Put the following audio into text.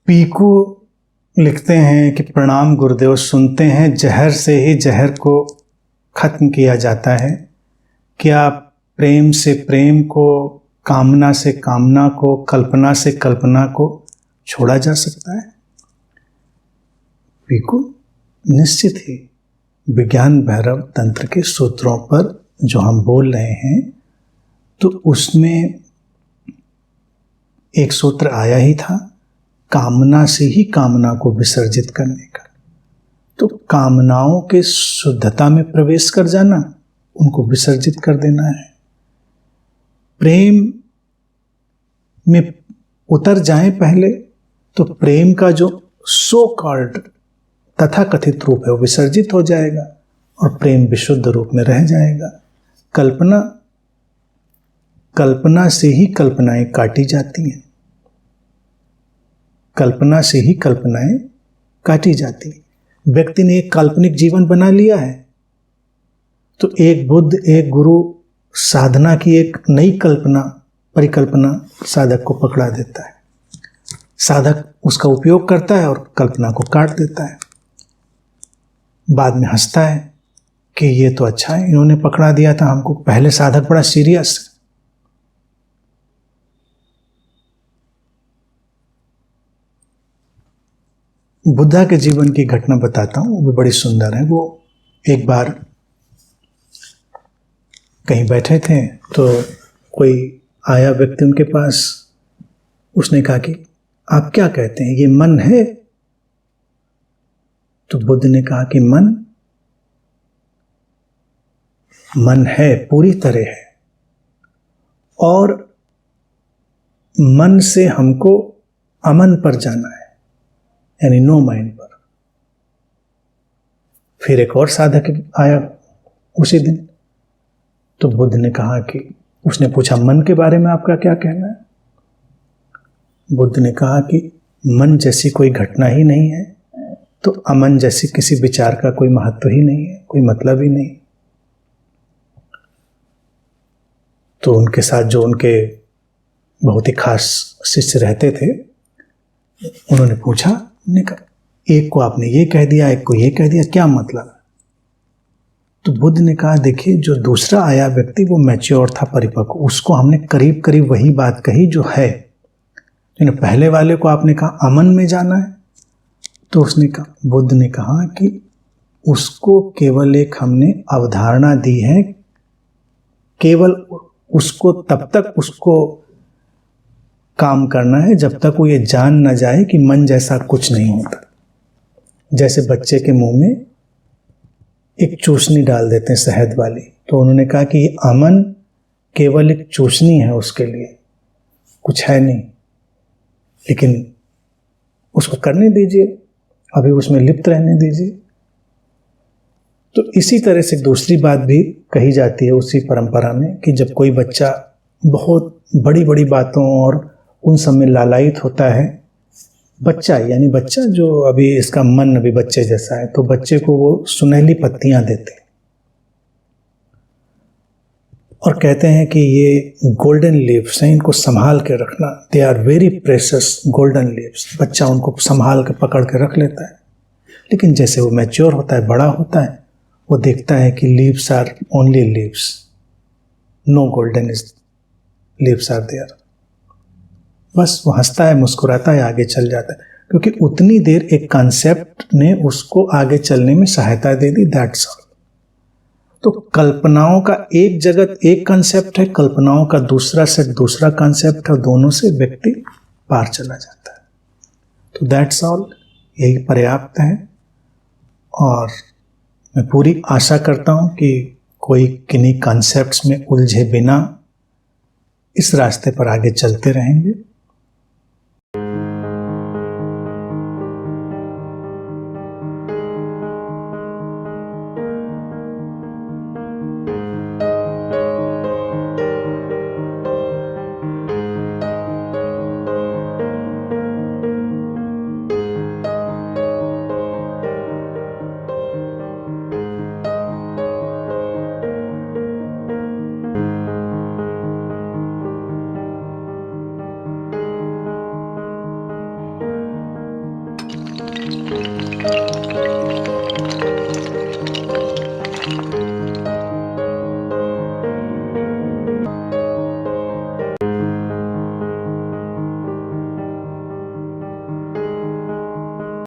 पीकू लिखते हैं कि प्रणाम गुरुदेव, सुनते हैं जहर से ही जहर को खत्म किया जाता है। क्या प्रेम से प्रेम को, कामना से कामना को, कल्पना से कल्पना को छोड़ा जा सकता है? पीकू निश्चित ही विज्ञान भैरव तंत्र के सूत्रों पर जो हम बोल रहे हैं, तो उसमें एक सूत्र आया ही था, कामना से ही कामना को विसर्जित करने का। तो कामनाओं के शुद्धता में प्रवेश कर जाना, उनको विसर्जित कर देना है। प्रेम में उतर जाएं पहले, तो प्रेम का जो सो कॉल्ड तथाकथित रूप है वो विसर्जित हो जाएगा और प्रेम विशुद्ध रूप में रह जाएगा। कल्पना से ही कल्पनाएं काटी जाती हैं, कल्पना से ही कल्पनाएं काटी जाती हैं। व्यक्ति ने एक काल्पनिक जीवन बना लिया है, तो एक बुद्ध, एक गुरु साधना की एक नई परिकल्पना साधक को पकड़ा देता है। साधक उसका उपयोग करता है और कल्पना को काट देता है। बाद में हंसता है कि ये तो अच्छा है, इन्होंने पकड़ा दिया था हमको, पहले साधक बड़ा सीरियस है। बुद्धा के जीवन की घटना बताता हूँ, वो भी बड़ी सुंदर है। वो एक बार कहीं बैठे थे तो कोई आया व्यक्ति उनके पास। उसने कहा कि आप क्या कहते हैं, ये मन है? तो बुद्ध ने कहा कि मन है, पूरी तरह है, और मन से हमको अमन पर जाना है, यानी नो माइंड पर। फिर एक और साधक आया उसी दिन, तो बुद्ध ने कहा कि, उसने पूछा मन के बारे में आपका क्या कहना है? बुद्ध ने कहा कि मन जैसी कोई घटना ही नहीं है, तो अमन जैसी किसी विचार का कोई महत्व ही नहीं है, कोई मतलब ही नहीं। तो उनके साथ जो उनके बहुत ही खास शिष्य रहते थे, उन्होंने पूछा, उन्होंने कहा एक को आपने ये कह दिया, एक को ये कह दिया, क्या मतलब? तो बुद्ध ने कहा देखिए, जो दूसरा आया व्यक्ति वो मैच्योर था, परिपक्व, उसको हमने करीब करीब वही बात कही जो है। पहले वाले को आपने कहा अमन में जाना है, तो उसने कहा, बुद्ध ने कहा कि उसको केवल एक हमने अवधारणा दी है, केवल उसको तब तक उसको काम करना है जब तक वो ये जान न जाए कि मन जैसा कुछ नहीं होता। जैसे बच्चे के मुंह में एक चूसनी डाल देते हैं शहद वाली, तो उन्होंने कहा कि ये अमन केवल एक चूसनी है, उसके लिए कुछ है नहीं, लेकिन उसको करने दीजिए, अभी उसमें लिप्त रहने दीजिए। तो इसी तरह से दूसरी बात भी कही जाती है उसी परंपरा में कि जब कोई बच्चा बहुत बड़ी बड़ी बातों और उन सब में लालायित होता है, बच्चा यानी बच्चा जो अभी इसका मन अभी बच्चे जैसा है, तो बच्चे को वो सुनहली पत्तियां देते हैं और कहते हैं कि ये गोल्डन लीव्स हैं, इनको संभाल के रखना, they are very precious golden leaves. बच्चा उनको संभाल के पकड़ के रख लेता है, लेकिन जैसे वो मैच्योर होता है, बड़ा होता है, वो देखता है कि leaves are only leaves, no golden is leaves are there. बस वो हंसता है, मुस्कुराता है, आगे चल जाता है, क्योंकि उतनी देर एक कॉन्सेप्ट ने उसको आगे चलने में सहायता दे दी, दैट्स ऑल। तो कल्पनाओं का एक जगत एक कॉन्सेप्ट है, कल्पनाओं का दूसरा सेट दूसरा कॉन्सेप्ट है, दोनों से व्यक्ति पार चला जाता है। तो दैट्स ऑल, यही पर्याप्त है। और मैं पूरी आशा करता हूं कि कोई किन्हीं कॉन्सेप्ट्स में उलझे बिना इस रास्ते पर आगे चलते रहेंगे। है।